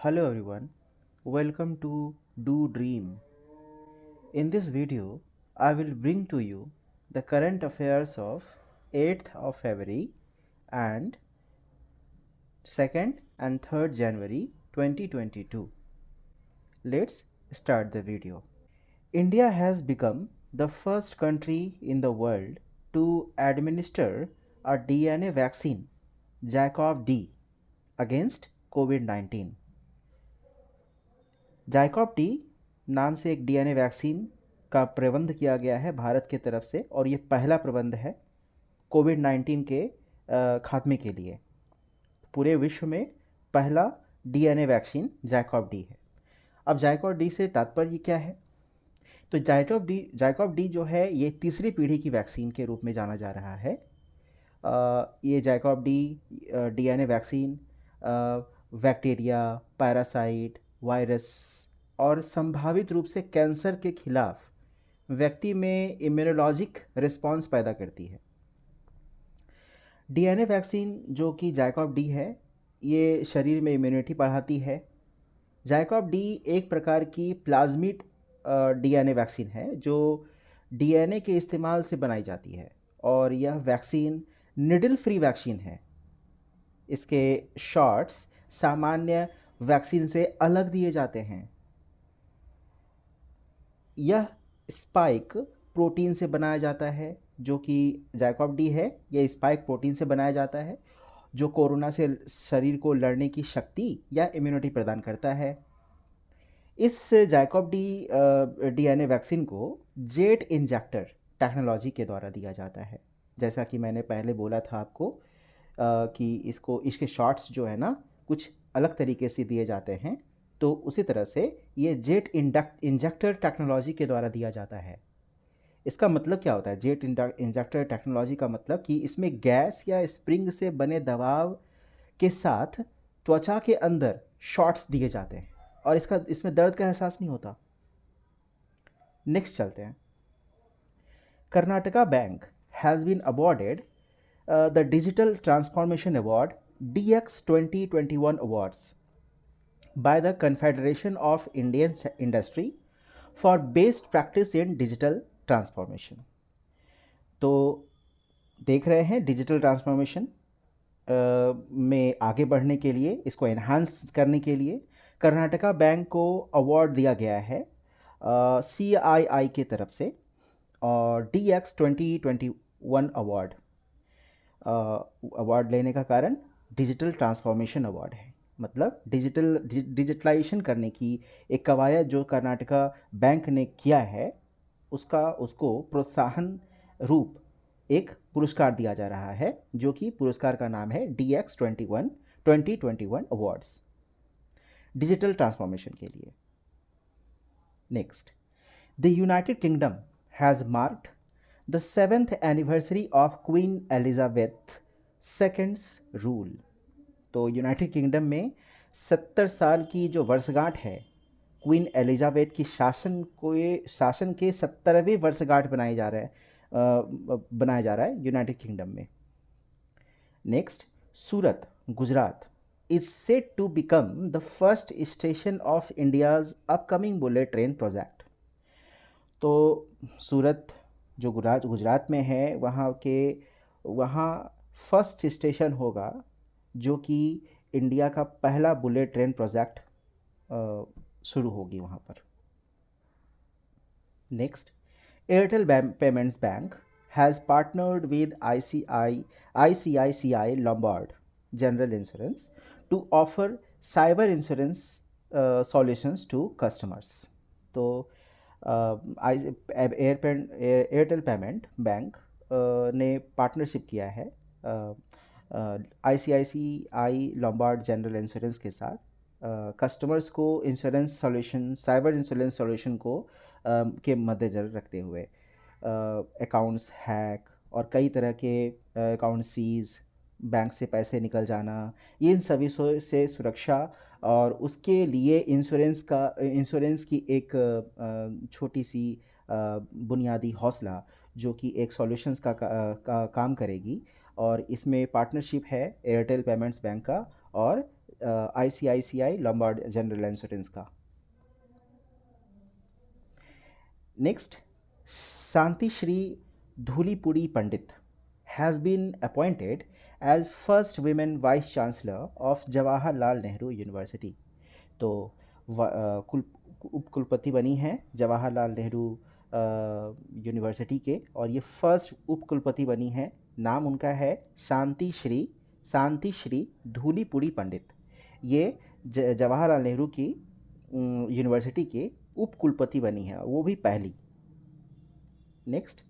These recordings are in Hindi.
Hello everyone, welcome to Do Dream. In this video, I will bring to you the current affairs of 8th of February and 2nd and 3rd January 2022. Let's start the video. India has become the first country in the world to administer a DNA vaccine, Jacob D, against COVID-19. ZyCoV D नाम से एक डीएनए वैक्सीन का प्रबंध किया गया है भारत की तरफ से और ये पहला प्रबंध है कोविड-19 के खात्मे के लिए। पूरे विश्व में पहला डीएनए वैक्सीन जाइकॉप डी है। अब जाइकॉप डी से तात्पर्य क्या है? तो जाइकॉप डी जो है ये तीसरी पीढ़ी की वैक्सीन के रूप में जाना जा रहा है। ये ZyCoV D DNA vaccine bacteria, parasite, virus और संभावित रूप से कैंसर के खिलाफ व्यक्ति में इम्यूनोलॉजिक रिस्पांस पैदा करती है। डीएनए वैक्सीन जो कि जाइकॉप डी है ये शरीर में इम्यूनिटी बढ़ाती है। जाइकॉप डी एक प्रकार की प्लाज्मिड डीएनए वैक्सीन है जो डीएनए के इस्तेमाल से बनाई जाती है और यह वैक्सीन निडल फ्री वैक्सीन है। इसके शॉट्स सामान्य वैक्सीन से अलग दिए जाते हैं। यह स्पाइक प्रोटीन से बनाया जाता है जो कि जाइकॉप डी है, यह स्पाइक प्रोटीन से बनाया जाता है जो कोरोना से शरीर को लड़ने की शक्ति या इम्यूनिटी प्रदान करता है। इस जाइकॉप डी डीएनए वैक्सीन को जेट इंजेक्टर टेक्नोलॉजी के द्वारा दिया जाता है। जैसा कि मैंने पहले बोला था आपको कि इसके शॉट्स जो है ना कुछ अलग तरीके से दिए जाते हैं, तो उसी तरह से ये जेट इंजेक्टर टेक्नोलॉजी के द्वारा दिया जाता है। इसका मतलब क्या होता है? जेट इंजेक्टर टेक्नोलॉजी का मतलब कि इसमें गैस या स्प्रिंग से बने दबाव के साथ त्वचा के अंदर शॉट्स दिए जाते हैं और इसमें दर्द का एहसास नहीं होता। नेक्स्ट चलते हैं। Karnataka bank has been awarded the digital transformation award DX 2021 awards by the Confederation of Indian Industry for best practice in digital transformation। तो देख रहे हैं डिजिटल ट्रांसफॉर्मेशन में आगे बढ़ने के लिए, इसको एनहांस करने के लिए कर्नाटका बैंक को अवार्ड दिया गया है CII की तरफ से और DX 2021 अवार्ड लेने का कारण डिजिटल ट्रांसफॉर्मेशन अवार्ड है। मतलब डिजिटलाइजेशन करने की एक कवायद जो कर्नाटका बैंक ने किया है उसको प्रोत्साहन रूप एक पुरस्कार दिया जा रहा है जो कि पुरस्कार का नाम है DX 2021 अवार्ड्स डिजिटल ट्रांसफॉर्मेशन के लिए। Next, the United kingdom has marked the 7th anniversary of queen Elizabeth seconds rule. तो यूनाइटेड किंगडम में 70 साल की जो वर्षगांठ है क्वीन एलिजाबेथ की शासन के 70वीं वर्षगांठ बनाया जा रहा है यूनाइटेड किंगडम में। Next, Surat Gujarat is said to become the first station of India's upcoming bullet train project। तो सूरत जो गुजरात में है वहाँ फर्स्ट स्टेशन होगा जो कि इंडिया का पहला बुलेट ट्रेन प्रोजेक्ट शुरू होगी वहाँ पर। Next, Airtel payments bank has partnered with ICICI Lombard General Insurance to offer cyber insurance solutions to customers। तो एयरटेल पेमेंट बैंक ने पार्टनरशिप किया है ICICI Lombard General Insurance के साथ कस्टमर्स को insurance solution, cyber insurance solution को के मद्देनजर रखते हुए अकाउंट्स हैक और कई तरह के अकाउंट सीज, बैंक से पैसे निकल जाना, ये इन सभी से सुरक्षा और उसके लिए इंश्योरेंस की एक छोटी सी बुनियादी हौसला जो कि एक सॉल्यूशंस का काम करेगी। और इसमें पार्टनरशिप है एयरटेल पेमेंट्स बैंक का और ICICI लोम्बार्ड जनरल इंश्योरेंस का। Next, Shanti Shri Dhulipudi Pandit has been appointed as first women vice chancellor of Jawaharlal Nehru university. तो उप कुलपति बनी हैं जवाहरलाल नेहरू यूनिवर्सिटी के, और ये फर्स्ट उप कुलपति बनी हैं। नाम उनका है शांति श्री धूलीपुड़ी पंडित। ये जवाहरलाल नेहरू की यूनिवर्सिटी के उप कुलपति बनी है, वो भी पहली। Next,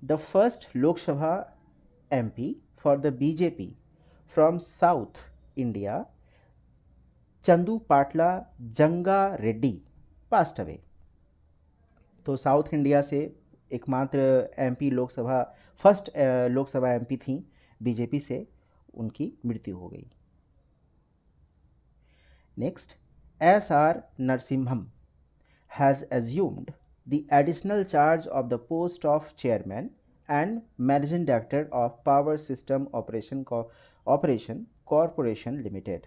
the first Lok Sabha MP for the BJP from South India, Chandu Patla Janga Reddy passed away। तो साउथ इंडिया से एकमात्र MP Lok Sabha, first Lok Sabha MP थी बीजेपी से, उनकी मृत्यु हो गई। Next, SR Narasimham has assumed the additional charge of the post of chairman and managing director of Power System Operation Corporation Limited।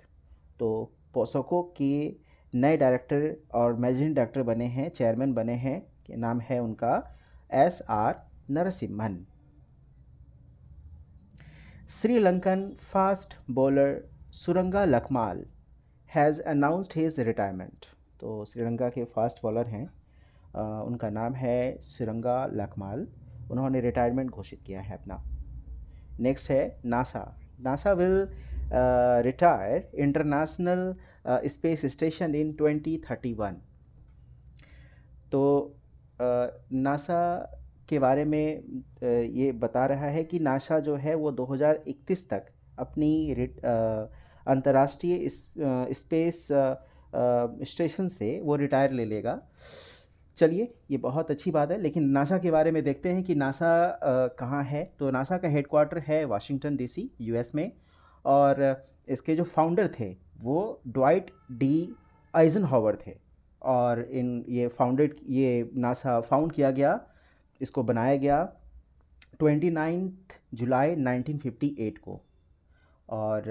तो पोसोको के नए डायरेक्टर और मैनेजिंग डायरेक्टर बने हैं, चेयरमैन बने हैं, के नाम है उनका SR Narasimhan. Sri Lankan fast bowler Suranga Lakmal has announced his retirement. तो श्रीलंका के फास्ट बॉलर हैं, उनका नाम है सुरंगा लकमाल, उन्होंने रिटायरमेंट घोषित किया है अपना। नेक्स्ट है NASA will retire international space station इन 2031। तो नासा के बारे में ये बता रहा है कि नासा जो है वो 2031 तक अपनी अंतर्राष्ट्रीय स्पेस स्टेशन से वो रिटायर ले लेगा। चलिए, ये बहुत अच्छी बात है, लेकिन नासा के बारे में देखते हैं कि नासा कहाँ है। तो नासा का हेडक्वार्टर है वाशिंगटन DC US में, और इसके जो फाउंडर थे वो ड्वाइट डी आइजनहावर थे, और ये नासा फाउंड किया गया, इसको बनाया गया 29 जुलाई 1958 को। और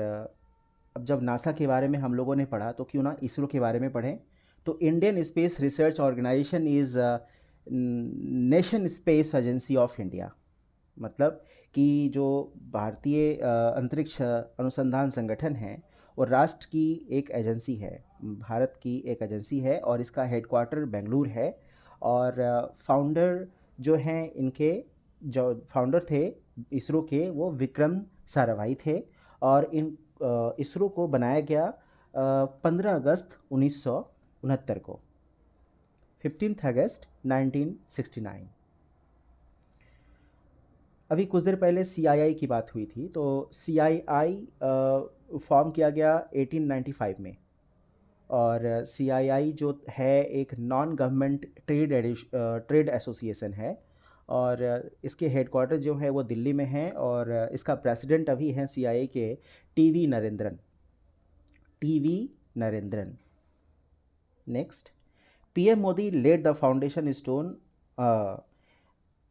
अब जब नासा के बारे में हम लोगों ने पढ़ा, तो क्यों ना इसरो के बारे में पढ़ें। तो Indian space research organisation is nation space agency of India, मतलब कि जो भारतीय अंतरिक्ष अनुसंधान संगठन है वो राष्ट्र की एक एजेंसी है, भारत की एक एजेंसी है, और इसका हेडक्वार्टर बेंगलुरु है। और फाउंडर जो हैं, इनके जो फाउंडर थे इसरो के, वो विक्रम साराभाई थे, और इसरो को बनाया गया 15 अगस्त 1969 को, 15 अगस्त 1969। अभी कुछ देर पहले CII की बात हुई थी। तो CII फॉर्म किया गया 1895 में, और CII जो है एक नॉन गवर्नमेंट ट्रेड एसोसिएशन है, और इसके हेडक्वार्टर जो है वो दिल्ली में है, और इसका प्रेसिडेंट अभी हैं CII के TV Narendran. Next, PM Modi lead the foundation stone.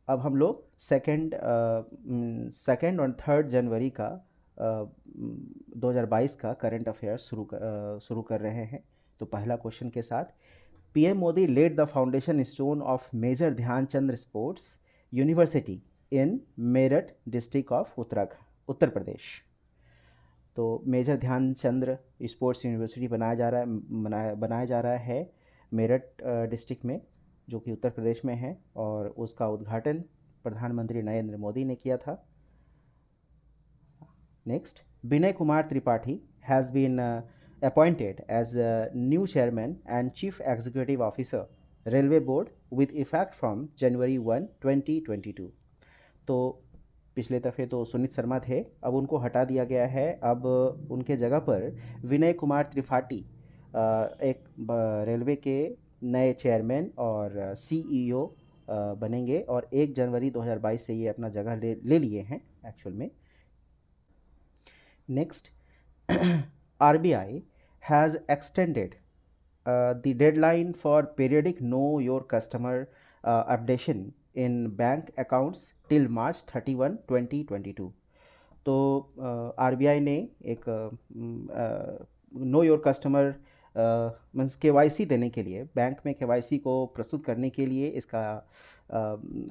अब हम लोग सेकेंड और 3 जनवरी का 2022 का करंट अफेयर शुरू कर रहे हैं। तो पहला क्वेश्चन के साथ, PM Modi lead the foundation stone of major Dhyanchand sports university in Meerut district of Uttar Pradesh. तो मेजर ध्यानचंद स्पोर्ट्स यूनिवर्सिटी बनाया जा रहा है मेरठ डिस्ट्रिक्ट में, जो कि उत्तर प्रदेश में है, और उसका उद्घाटन प्रधानमंत्री नरेंद्र मोदी ने किया था। Next, Vinay Kumar Tripathi has been appointed as new chairman and chief executive officer railway board with effect from January 1, 2022। तो पिछले दफ़े तो सुनीत शर्मा थे, अब उनको हटा दिया गया है। अब उनके जगह पर विनय कुमार त्रिपाठी एक रेलवे के नए चेयरमैन और CEO बनेंगे, और 1 जनवरी 2022 से ये अपना जगह ले लिए हैं एक्चुअल में। Next, RBI has extended the deadline for periodic know your customer updation in bank accounts till March 31, 2022। तो RBI ने एक know your customer means KYC देने के लिए, बैंक में केवाईसी को प्रस्तुत करने के लिए, इसका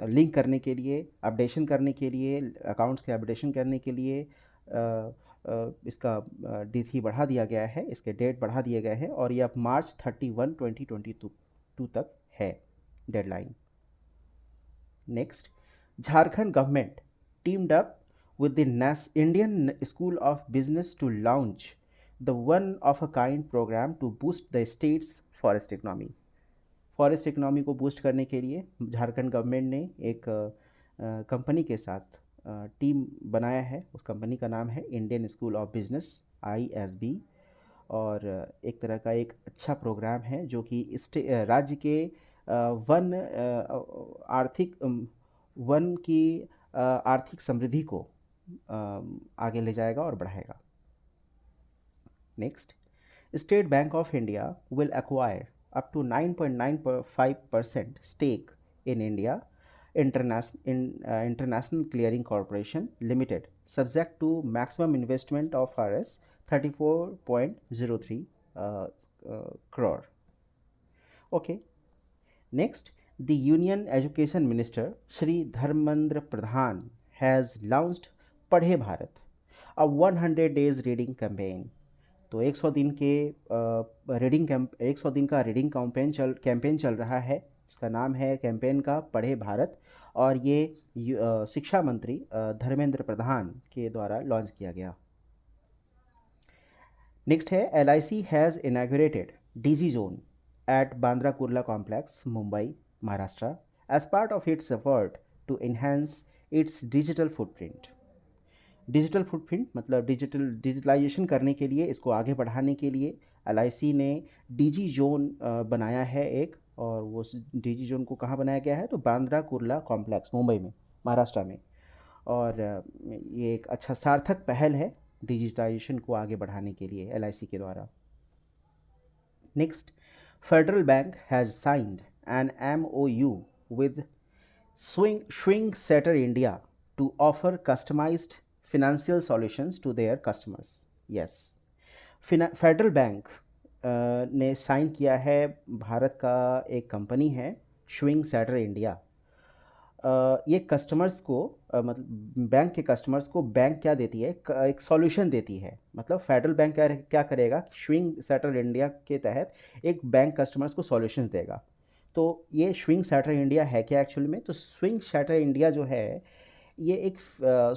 लिंक करने के लिए, अपडेशन करने के लिए, अकाउंट्स के अपडेशन करने के लिए इसका तिथि बढ़ा दिया गया है, इसके डेट बढ़ा दिए गए हैं और ये अब मार्च 31 2022 तक है deadline. Next, Jharkhand government teemed up with the Indian School of Business to launch the one of a kind program to boost the state's forest economy। Forest economy को बूस्ट करने के लिए झारखंड गवर्नमेंट ने एक कंपनी के साथ टीम बनाया है। उस कंपनी का नाम है Indian school of business, ISB। और एक तरह का एक अच्छा प्रोग्राम है जो कि राज्य के वन आर्थिक वन की आर्थिक समृद्धि को आगे ले जाएगा और बढ़ाएगा। Next, state bank of India will acquire up to 9.95% stake in India international clearing corporation limited, subject to maximum investment of Rs 34.03 crore। Okay, next, the union education minister Shri Dharmendra Pradhan has launched Padhe Bharat, a 100 days reading campaign. तो 100 दिन के 100 दिन का रीडिंग कैंपेन चल रहा है। इसका नाम है कैंपेन का पढ़े भारत और ये शिक्षा मंत्री धर्मेंद्र प्रधान के द्वारा लॉन्च किया गया। नेक्स्ट है, LIC has inaugurated DG zone at Bandra Kurla complex, Mumbai, Maharashtra, as part of its effort to enhance its digital footprint. Digital footprint मतलब डिजिटलाइजेशन करने के लिए, इसको आगे बढ़ाने के लिए LIC ने DG जोन बनाया है एक, और वो DG जोन को कहाँ बनाया गया है तो बांद्रा कुर्ला कॉम्प्लेक्स, मुंबई में, महाराष्ट्र में। और ये एक अच्छा सार्थक पहल है डिजिटाइजेशन को आगे बढ़ाने के लिए LIC के द्वारा। Next, federal bank has signed an MOU with Swing Setter India to offer customized financial solutions to their customers। Yes, federal bank ने साइन किया है, भारत का एक कंपनी है स्विंग सेटर इंडिया। ये कस्टमर्स को मतलब बैंक के कस्टमर्स को बैंक क्या देती है, एक सॉल्यूशन देती है। मतलब फेडरल बैंक क्या करेगा, स्विंग सेटर इंडिया के तहत एक बैंक कस्टमर्स को सॉल्यूशन देगा। तो ये स्विंग सेटर इंडिया है क्या एक्चुअली में, तो स्विंग सेटर इंडिया जो है ये एक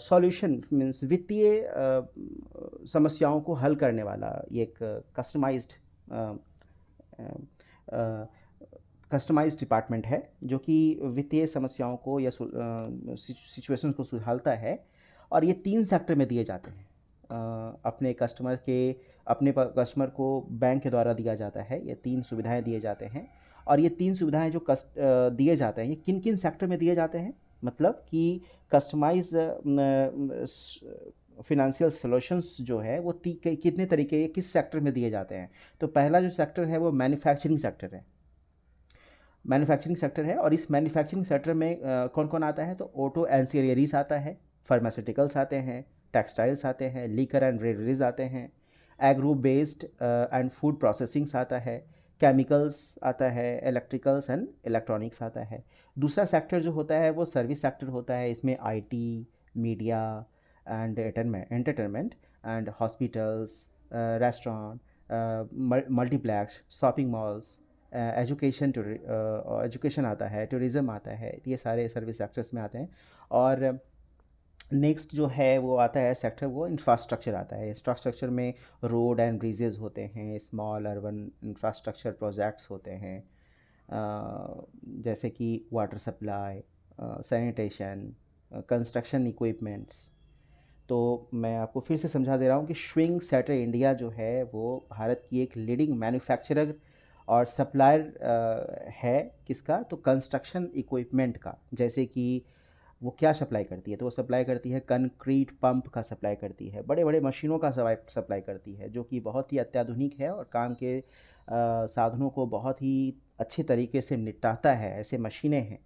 सॉल्यूशन मीन्स वित्तीय समस्याओं को हल करने वाला ये एक कस्टमाइज्ड डिपार्टमेंट है जो कि वित्तीय समस्याओं को या सिचुएशन को सुलझाता है। और ये 3 सेक्टर में दिए जाते हैं। अपने कस्टमर को बैंक के द्वारा दिया जाता है, ये 3 सुविधाएं दिए जाते हैं। और ये 3 सुविधाएं जो दिए जाते हैं, ये किन किन सेक्टर में दिए जाते हैं, मतलब कि कस्टमाइज फिनेंशियल सॉल्यूशंस जो है वो कितने तरीके किस सेक्टर में दिए जाते हैं। तो पहला जो सेक्टर है वो मैन्युफैक्चरिंग सेक्टर है। मैन्युफैक्चरिंग सेक्टर है और इस मैन्युफैक्चरिंग सेक्टर में कौन कौन आता है, तो ऑटो एंसिलरीज आता है, फार्मास्यूटिकल्स आते हैं, टेक्सटाइल्स आते हैं, लीकर एंड ब्रेवरीज आते हैं, agro based and food processings आता है, केमिकल्स आता है, इलेक्ट्रिकल्स एंड इलेक्ट्रॉनिक्स आता है। दूसरा सेक्टर जो होता है वो सर्विस सेक्टर होता है। इसमें IT, media and entertainment and hospitals, restaurant, multiplex, shopping malls, education आता है, टूरिज़्म आता है, ये सारे सर्विस सेक्टर्स में आते हैं। और नेक्स्ट जो है वो आता है सेक्टर, वो इंफ्रास्ट्रक्चर आता है। इंफ्रास्ट्रक्चर में रोड एंड ब्रिजेज़ होते हैं, स्मॉल अर्बन इंफ्रास्ट्रक्चर प्रोजेक्ट्स होते हैं, जैसे कि water supply, sanitation, construction equipments. तो मैं आपको फिर से समझा दे रहा हूँ कि स्विंग सेटर इंडिया जो है वो भारत की एक लीडिंग मैन्युफैक्चरर और सप्लायर है। किसका, तो कंस्ट्रक्शन इक्विपमेंट का। जैसे कि वो क्या सप्लाई करती है, तो वो सप्लाई करती है कंक्रीट पंप का सप्लाई करती है, बड़े बड़े मशीनों का सप्लाई करती है जो कि बहुत ही अत्याधुनिक है और काम के साधनों को बहुत ही अच्छे तरीके से निपटाता है, ऐसे मशीनें हैं।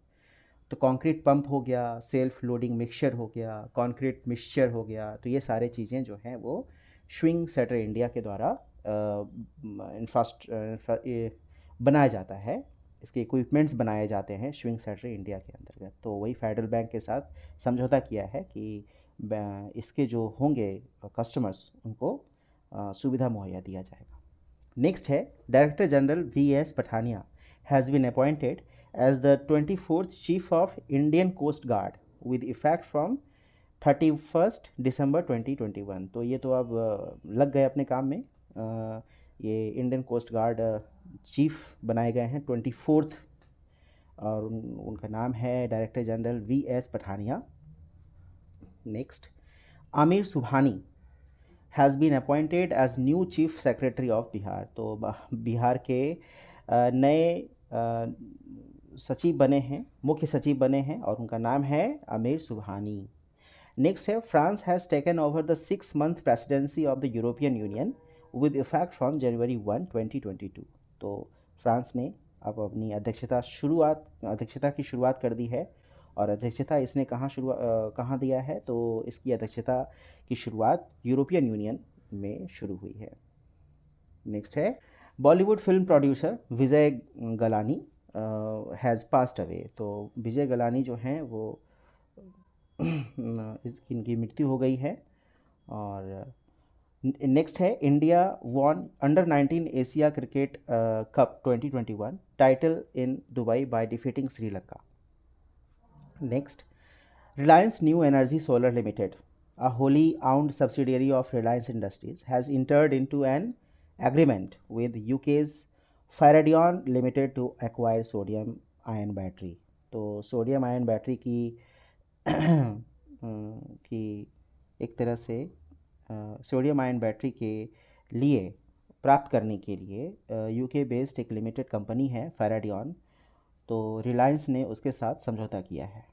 तो कंक्रीट पंप हो गया, सेल्फ लोडिंग मिक्सचर हो गया, कंक्रीट मिक्सचर हो गया। तो ये सारे चीज़ें जो हैं वो स्विंग सेटर इंडिया के द्वारा बनाया जाता है, इसके इक्विपमेंट्स बनाए जाते हैं स्विंग सेटरी इंडिया के अंतर्गत। तो वही फेडरल बैंक के साथ समझौता किया है कि इसके जो होंगे कस्टमर्स उनको सुविधा मुहैया दिया जाएगा। नेक्स्ट है director general V.S. Pathania has been appointed as the 24th chief of Indian coast guard with effect from 31 December 2021। तो ये तो अब लग गए अपने काम में। ये इंडियन कोस्ट गार्ड चीफ बनाए गए हैं 24th, और उनका नाम है director general V.S. Pathania. Next, Aamir Subhani has been appointed as new chief secretary of Bihar. तो बिहार के नए सचिव बने हैं, मुख्य सचिव बने हैं, और उनका नाम है आमिर सुबहानी। नेक्स्ट है, France has taken over the 6-month presidency of the European union with effect from January 1, 2022। तो फ्रांस ने अब अपनी अध्यक्षता की शुरुआत कर दी है, और अध्यक्षता इसने कहाँ दिया है, तो इसकी अध्यक्षता की शुरुआत यूरोपियन यूनियन में शुरू हुई है। नेक्स्ट है, Bollywood film producer Vijay Galani has passed away. तो विजय गलानी जो हैं वो इनकी मृत्यु हो गई है। और नेक्स्ट है, India won under-19 Asia cricket cup 2021 title in Dubai by defeating Sri Lanka. Next, Reliance New Energy Solar Limited, a wholly owned subsidiary of Reliance Industries, has entered into an agreement with UK's Faradion Limited to acquire sodium ion battery। तो सोडियम आयन बैटरी की एक तरह से सोडियम आयन बैटरी के लिए प्राप्त करने के लिए यूके बेस्ड एक लिमिटेड कंपनी है फैराडियन, तो रिलायंस ने उसके साथ समझौता किया है।